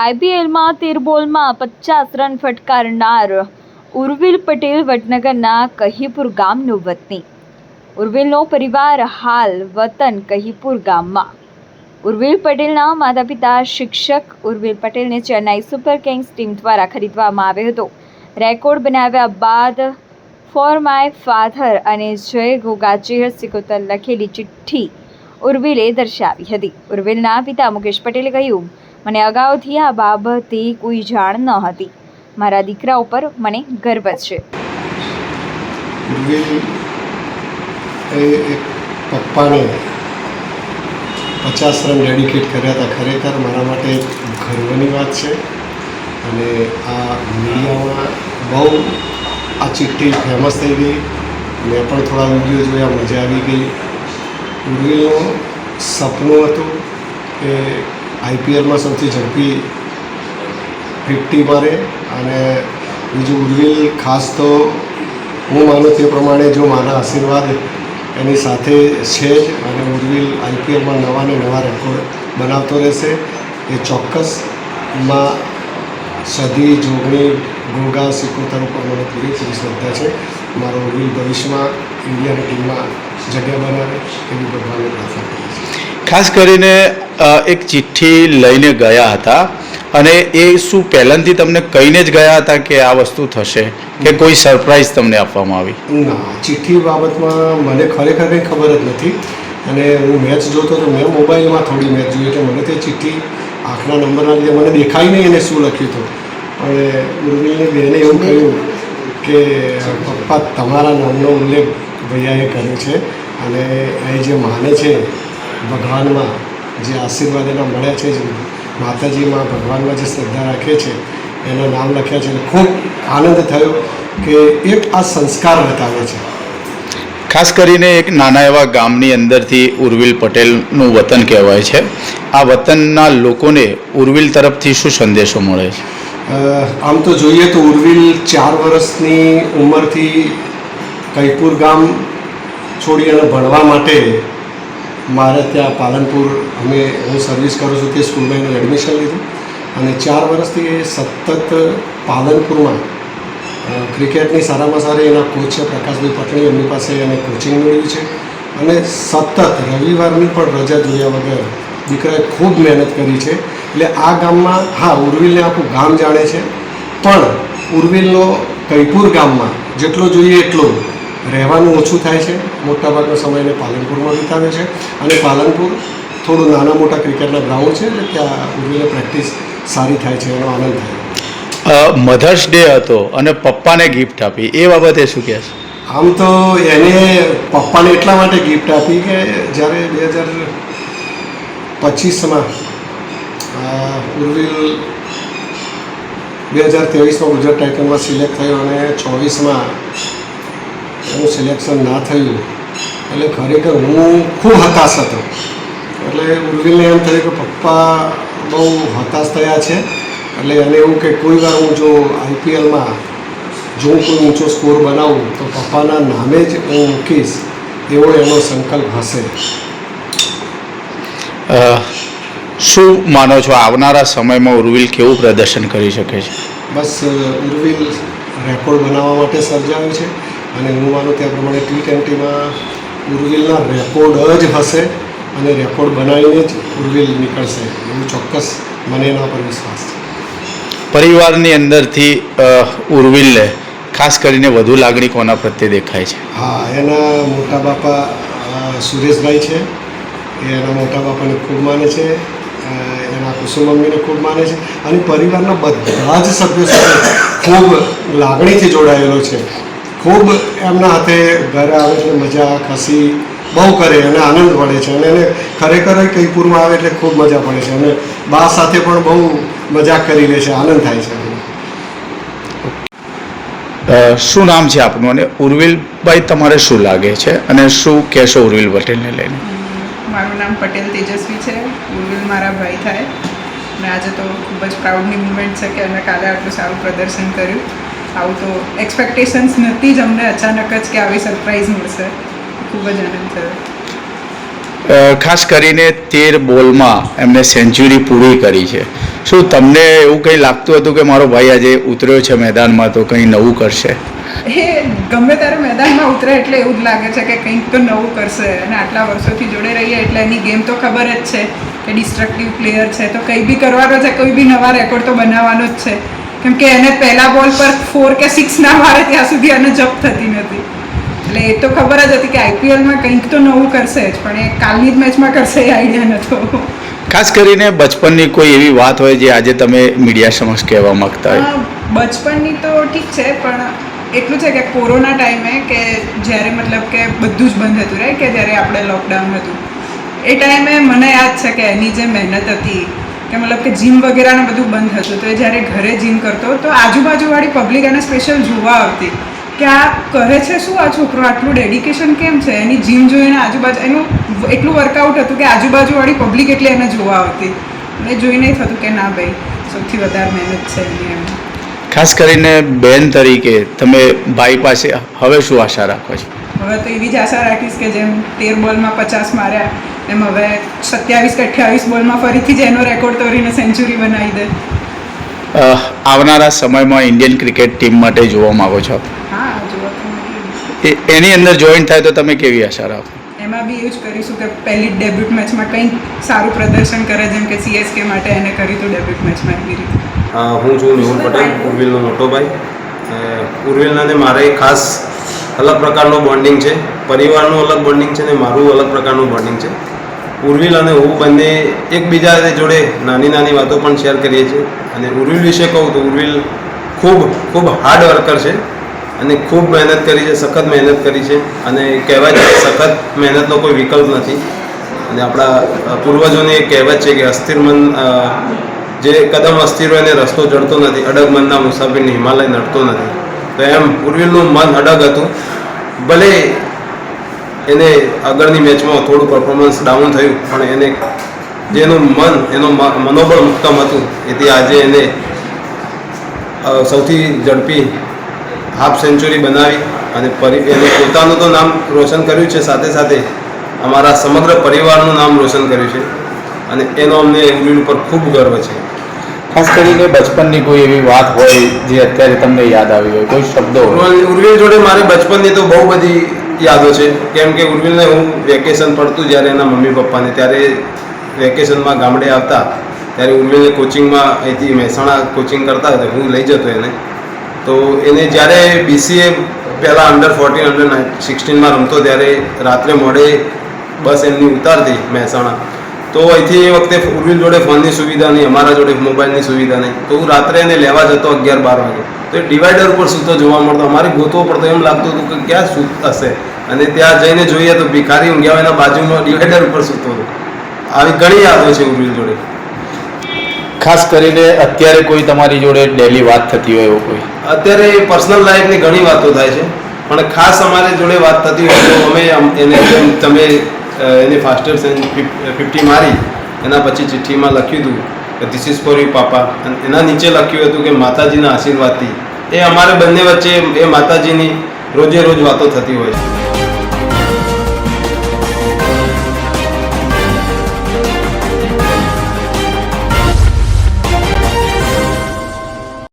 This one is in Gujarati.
આઈપીએલમાં 13 બોલમાં 50 રન ફટકારનાર ઉર્વિલ પટેલ વડનગરના કહીપુર ગામનો વતની. ઉર્વિલનો પરિવાર હાલ વતન કહીપુર ગામમાં. ઉર્વિલ પટેલના માતા પિતા શિક્ષક. ઉર્વિલ પટેલને ચેન્નાઈ સુપર કિંગ્સ ટીમ દ્વારા ખરીદવામાં આવ્યો હતો. રેકોર્ડ બનાવ્યા બાદ ફોર માય ફાધર અને જય ગોગાચેર સિકોતર લખેલી ચિઠ્ઠી ઉર્વિલે દર્શાવી હતી. ઉર્વિલના પિતા મુકેશ પટેલે કહ્યું, મને અગાઉથી આ બાબતે કોઈ જાણ ન હતી. મારા દીકરા ઉપર મને ગર્વ છે. ઉર્વિલ એક પપ્પાને 50 રન ડેડિકેટ કર્યા હતા. ખરેખર મારા માટે ગર્વની વાત છે. અને આ મીડિયામાં બહુ આ ચિઠ્ઠી ફેમસ થઈ ગઈ. મેં પણ થોડા વિડીયો જોયા, મજા આવી ગઈ. ઉર્વિલનું સપનું હતું કે આઈપીએલમાં સૌથી ઝડપી 50 મારે. અને બીજું ઉર્વિલ ખાસ તો હું માનું તે પ્રમાણે જો મારા આશીર્વાદ એની સાથે છે જ અને ઉર્વિલ આઈપીએલમાં નવા ને નવા રેકોર્ડ બનાવતો રહેશે એ ચોક્કસ. માં સદી જોગણી ગોગા સિકોતર ઉપર મને પૂરી શ્રદ્ધા છે. મારો ઉર્વિલ ભવિષ્યમાં ઇન્ડિયાની ટીમમાં જગ્યા બનાવે એવી ભગવાનને પ્રાર્થના કરું છું. ખાસ કરીને એક ચિઠ્ઠી લઈને ગયા હતા અને એ શું પહેલાંથી તમને કહીને જ ગયા હતા કે આ વસ્તુ થશે કે કોઈ સરપ્રાઈઝ તમને આપવામાં આવી? ના, ચિઠ્ઠી બાબતમાં મને ખરેખર કંઈ ખબર જ નથી. અને હું મેચ જોતો તો મેં મોબાઈલમાં થોડી મેચ જોઈ એટલે મને તે ચિઠ્ઠી આંખના નંબરના લીધે મને દેખાય નહીં એને શું લખ્યું હતું. પણ ઉર્વિલની બેને એવું કહ્યું કે પપ્પા તમારા નામનો ઉલ્લેખ ભૈયાએ કર્યો છે અને એ જે માને છે ભગવાનમાં, જે આશીર્વાદ એના મળ્યા છે, જે માતાજીમાં ભગવાનમાં જે શ્રદ્ધા રાખે છે એના નામ લખ્યા છે. ખૂબ આનંદ થયો કે એક આ સંસ્કાર બતાવે છે. ખાસ કરીને એક નાના એવા ગામની અંદરથી ઉર્વિલ પટેલનું વતન કહેવાય છે. આ વતનના લોકોને ઉર્વિલ તરફથી શું સંદેશો મળે છે? આમ તો જોઈએ તો ઉર્વિલ 4 વર્ષની ઉંમરથી કહીપુર ગામ છોડી અને ભણવા માટે મારે ત્યાં પાલનપુર હું સર્વિસ કરું છું તે સ્કૂલમાં એનું એડમિશન લીધું અને 4 વર્ષથી એ સતત પાલનપુરમાં ક્રિકેટની સારામાં સારી એના કોચ છે પ્રકાશભાઈ પટણી, એમની પાસે એને કોચિંગ મેળવ્યું છે. અને સતત રવિવારની પણ રજા જોયા વગર દીકરાએ ખૂબ મહેનત કરી છે. એટલે આ ગામમાં હા ઉર્વિલને આખું ગામ જાણે છે, પણ ઉર્વિલનો કહીપુર ગામમાં જેટલો જોઈએ એટલો રહેવાનું ઓછું થાય છે. મોટાભાગનો સમય એને પાલનપુરમાં વિતાવે છે અને પાલનપુર થોડું નાના મોટા ક્રિકેટના ગ્રાઉન્ડ છે એટલે ત્યાં ઉર્વિલને પ્રેક્ટિસ સારી થાય છે, એનો આનંદ થાય. મધર્સ ડે હતો અને પપ્પાને ગિફ્ટ આપી, એ બાબતે શું કહે છે? આમ તો એને પપ્પાને એટલા માટે ગિફ્ટ આપી કે જ્યારે 2025માં ઉર્વિલ 2023માં ગુજરાત ટાઇટન્સમાં સિલેક્ટ થયો અને 24માં એનું સિલેક્શન ના થયું એટલે ખરેખર હું ખૂબ હતાશ હતો. એટલે ઉર્વિલને એમ થયું કે પપ્પા બહુ હતાશ થયા છે. એટલે એને એવું કે કોઈ વાર હું જો આઈપીએલમાં જો હું કોઈ ઊંચો સ્કોર બનાવું તો પપ્પાના નામે જ હું મૂકીશ એવો એનો સંકલ્પ હશે. શું માનો છો આવનારા સમયમાં ઉર્વિલ કેવું પ્રદર્શન કરી શકે છે? બસ ઉર્વિલ રેકોર્ડ બનાવવા માટે સર્જાયો છે અને હું માનું તે પ્રમાણે T20માં ઉર્વિલના રેકોર્ડ જ હશે અને રેકોર્ડ બનાવીને જ ઉર્વિલ નીકળશે એવું ચોક્કસ મને એના પર વિશ્વાસ છે. પરિવારની અંદરથી ઉર્વિલને ખાસ કરીને વધુ લાગણી કોના પ્રત્યે દેખાય છે? હા, એના મોટા બાપા સુરેશભાઈ છે. એ એના મોટા બાપાને ખૂબ માને છે, એના કુસુમ મમ્મીને ખૂબ માને છે અને પરિવારના બધા જ સભ્યો સાથે ખૂબ લાગણીથી જોડાયેલો છે. ખૂબ એમના હાથે ઘરે આવે એટલે મજા ખસી બહુ કરે અને આનંદ પડે છે અને એને ખરેખર કહીપુરમાં આવે એટલે ખૂબ મજા પડે છે અને બા સાથે પણ બહુ મજાક કરી લે છે, આનંદ થાય છે. શું નામ છે આપનું અને ઉર્વિલભાઈ તમારે શું લાગે છે અને શું કહેશો ઉર્વિલ પટેલને લઈને? મારું નામ પટેલ તેજસ્વી છે. ઉર્વિલ મારા ભાઈ થાય અને આજે તો ખૂબ જ પ્રાઉડની મુમેન્ટ છે કે અમે કાલે આટલું સારું પ્રદર્શન કર્યું. આવું તો એક્સપેક્ટેશન્સ નથી જ અમને, અચાનક જ કે આવી સરપ્રાઈઝ મળશે. ખૂબ જ આનંદ થયો. ખાસ કરીને 13 બોલમાં એમને સેન્ચુરી પૂરી કરી છે. શું તમને એવું કંઈ લાગતું હતું કે મારો ભાઈ આજે ઉતર્યો છે મેદાનમાં તો કંઈ નવું કરશે? એ ગમે ત્યારે મેદાનમાં ઉતરે એટલે એવું જ લાગે છે કે કંઈક તો નવું કરશે, અને આટલા વર્ષોથી જોડે રહીએ એટલે એની ગેમ તો ખબર જ છે કે ડિસ્ટ્રક્ટિવ પ્લેયર છે, તો કંઈ બી કરવાનો છે, કોઈ બી નવા રેકોર્ડ તો બનાવવાનો જ છે. કેમ કે એને પહેલા બોલ પર 4 કે 6 ના મારે ત્યાં સુધી એને જપ થતી નથી, એટલે એ તો ખબર જ હતી કે આઈપીએલમાં કંઈક તો નવું કરશે જ, પણ એ કાલની જ મેચમાં કરશે એ આઈડિયા નહોતો. ખાસ કરીને બચપનની કોઈ એવી વાત હોય જે આજે તમે મીડિયા સમક્ષ કહેવા માંગતા હોય? બચપનની તો ઠીક છે, પણ એટલું છે કે કોરોના ટાઈમે કે જ્યારે મતલબ કે બધું જ બંધ હતું, રાઈટ, કે જ્યારે આપણે લોકડાઉન હતું એ ટાઈમે મને યાદ છે કે એની જે મહેનત હતી કે મતલબ કે જીમ વગેરેને બધું બંધ હતું, તો એ જ્યારે ઘરે જીમ કરતો તો આજુબાજુવાળી પબ્લિક એને સ્પેશિયલ જોવા આવતી કે આ કરે છે શું, આ છોકરો આટલું ડેડિકેશન કેમ છે. એની જીમ જોઈને આજુબાજુ એનું એટલું વર્કઆઉટ હતું કે આજુબાજુવાળી પબ્લિક એટલે એને જોવા આવતી, અને જોઈને થતું કે ના ભાઈ સૌથી વધારે મહેનત છે એની એમ. ખાસ કરીને બેન તરીકે તમે ભાઈ પાસે હવે શું આશા રાખો છો? હવે તો એવી જ આશા રાખીશ કે જેમ 13 બોલમાં 50 માર્યા એમ હવે 27 કે 28 બોલમાં ફરીથી જ એનો રેકોર્ડ તોડીને સેન્ચુરી બનાવી દે. આવનારા સમયમાં ઇન્ડિયન ક્રિકેટ ટીમ માટે જોવા માગો છો? હા, જોવા તો મળીએ. એની અંદર જોઈન થાય તો તમે કેવી આશા રાખો? એમાં બી એવું જ કરીશું કે પહેલી ડેબ્યુટ મેચમાં કંઈક સારું પ્રદર્શન કરે, જેમ કે CSK માટે એને કર્યું હતું ડેબ્યુટ મેચમાં એવી રીતે. હું છું મેહુલ પટેલ, ઉર્વિલનો મોટો ભાઈ. ઉર્વિલના મારે ખાસ અલગ પ્રકારનો બોન્ડિંગ છે, પરિવારનું અલગ બોન્ડિંગ છે ને મારું અલગ પ્રકારનું બોન્ડિંગ છે. ઉર્વિલ અને હું બંને એકબીજા જોડે નાની નાની વાતો પણ શેર કરીએ છીએ. અને ઉર્વિલ વિશે કહું તો ઉર્વિલ ખૂબ હાર્ડ વર્કર છે અને ખૂબ મહેનત કરી છે, સખત મહેનત કરી છે. અને કહેવાય છે કે સખત મહેનતનો કોઈ વિકલ્પ નથી. અને આપણા પૂર્વજોની એક કહેવત છે કે અસ્થિર મન જે કદમ અસ્થિર હોય એને રસ્તો જડતો નથી, અડગ મનના મુસાફિરને હિમાલય નડતો નથી. તો એમ ઉર્વિલનું મન અડગ હતું. ભલે એને આગળની મેચમાં થોડું પરફોર્મન્સ ડાઉન થયું, પણ એને જેનું મન, એનું મનોબળ ઉત્તમ હતું, એથી આજે એને સૌથી ઝડપી હાફ સેન્ચુરી બનાવી અને એને પોતાનું તો નામ રોશન કર્યું છે, સાથે સાથે અમારા સમગ્ર પરિવારનું નામ રોશન કર્યું છે. અને એનો અમને ઉર્વિલ ઉપર ખૂબ ગર્વ છે. ખાસ કરીને બચપનની કોઈ એવી વાત હોય જે અત્યારે તમને યાદ આવી હોય, કોઈ શબ્દો? ઉર્વિલ જોડે મારે બચપનની તો બહુ બધી યાદો છે. કેમ કે ઉર્વિલને હું વેકેશન પડતું જ્યારે એના મમ્મી પપ્પાને, ત્યારે વેકેશનમાં ગામડે આવતા ત્યારે ઉર્વિલને કોચિંગમાં અહીંથી મહેસાણા કોચિંગ કરતા હતા, હું લઈ જતો એને. તો એને જ્યારે BCA પહેલાં અંડર 14 અંડર 16માં રમતો ત્યારે રાત્રે મોડે બસ એમની ઉતારતી મહેસાણા. તો અહીંથી એ વખતે ઉર્વિલ જોડે ફોનની સુવિધા નહીં, અમારા જોડે મોબાઈલની સુવિધા નહીં, તો હું રાત્રે એને લેવા જતો 11-12 વાગે. તો એ ડિવાઈડર ઉપર સૂતો જોવા મળતો, અમારે ગોતવો પડતો, એમ લાગતું હતું કે ક્યાં સૂત હશે. અને ત્યાં જઈને જોઈએ તો ભિખારી ઊંઘ્યા હોય એના બાજુમાં ડિવાઈડર ઉપર સૂતો હતો. આવી ઘણી યાદો છે ઉર્વિલ જોડે. ખાસ કરીને અત્યારે કોઈ તમારી જોડે ડેલી વાત થતી હોય એવું કોઈ? અત્યારે પર્સનલ લાઈફની ઘણી વાતો થાય છે, પણ ખાસ અમારી જોડે વાત થતી હોય તો અમે એને જેમ તમે એની ફાસ્ટેસ્ટ 50 મારી, એના પછી ચિઠ્ઠીમાં લખ્યું હતું કે ધીસ ઇઝ ફોર યુ પાપા, અને એના નીચે લખ્યું હતું કે માતાજીના આશીર્વાદથી. એ અમારે બંને વચ્ચે એ માતાજીની રોજે રોજ વાતો થતી હોય છે.